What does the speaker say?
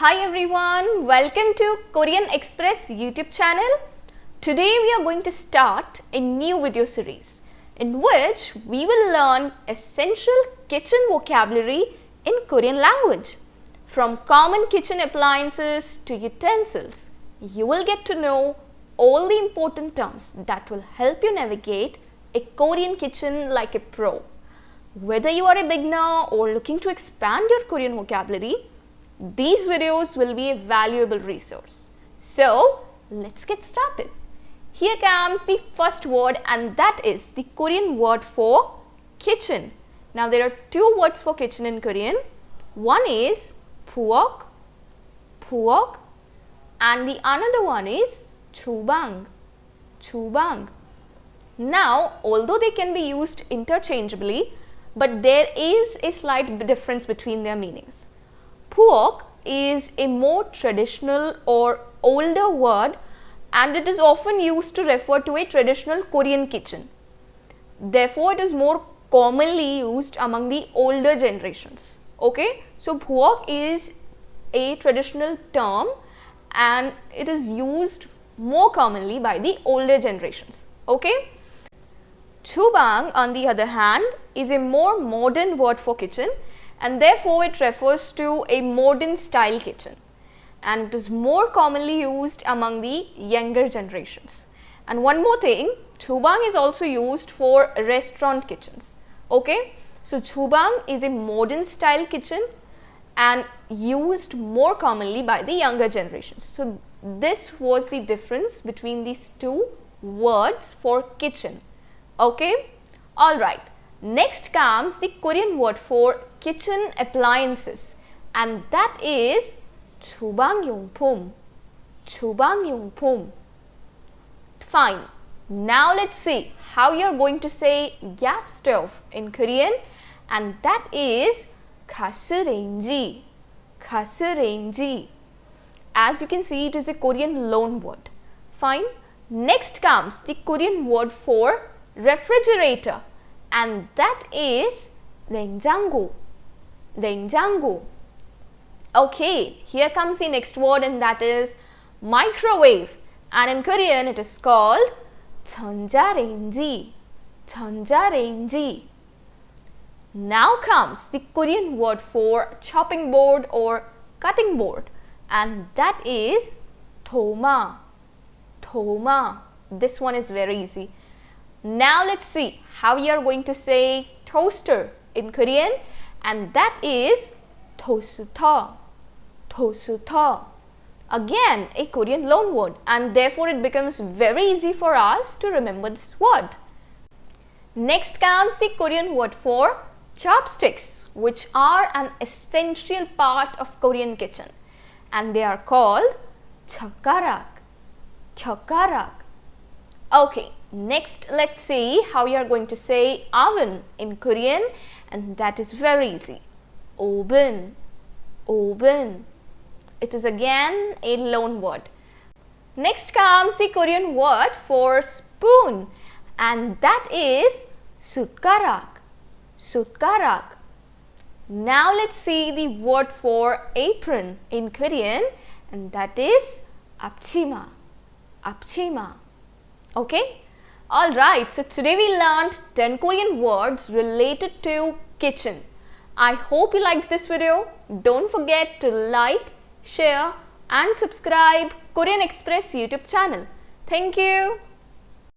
Hi everyone, welcome to Korean Express YouTube channel. Today we are going to start a new video series in which we will learn essential kitchen vocabulary in Korean language. From common kitchen appliances to utensils, you will get to know all the important terms that will help you navigate a Korean kitchen like a pro. Whether you are a beginner or looking to expand your Korean vocabulary, these videos will be a valuable resource. So, let's get started. Here comes the first word, and that is the Korean word for kitchen. Now, there are two words for kitchen in Korean. One is puok, and the another one is chubang. Now, although they can be used interchangeably, but there is a slight difference between their meanings. Puok is a more traditional or older word, and it is often used to refer to a traditional Korean kitchen. Therefore, it is more commonly used among the older generations. Okay, so puok is a traditional term and it is used more commonly by the older generations. Okay, chubang on the other hand is a more modern word for kitchen, and therefore it refers to a modern style kitchen, and it is more commonly used among the younger generations. And one more thing, chubang is also used for restaurant kitchens. Okay, so chubang is a modern style kitchen and used more commonly by the younger generations. So this was the difference between these two words for kitchen. Okay, all right. Next comes the Korean word for kitchen appliances, and that is 주방용품. Fine. Now let's see how you are going to say gas stove in Korean, and that is 가스레인지. As you can see, it is a Korean loan word. Fine. Next comes the Korean word for refrigerator, and that is 냉장고. Okay, here comes the next word, and that is microwave, and in Korean it is called 전자레인지. Now comes the Korean word for chopping board or cutting board, and that is 도마. This one is very easy. Now let's see how you are going to say toaster in Korean, and that is tosuta. Again, a Korean loan word, and therefore it becomes very easy for us to remember this word. Next comes the Korean word for chopsticks, which are an essential part of Korean kitchen, and they are called 젓가락. Okay, next let's see how you are going to say oven in Korean, and that is very easy. oven. It is again a loan word. Next comes the Korean word for spoon, and that is 숟가락. Now let's see the word for apron in Korean, and that is 앞치마. Okay? Alright, so today we learned 10 Korean words related to kitchen. I hope you liked this video. Don't forget to like, share and subscribe Korean Express YouTube channel. Thank you.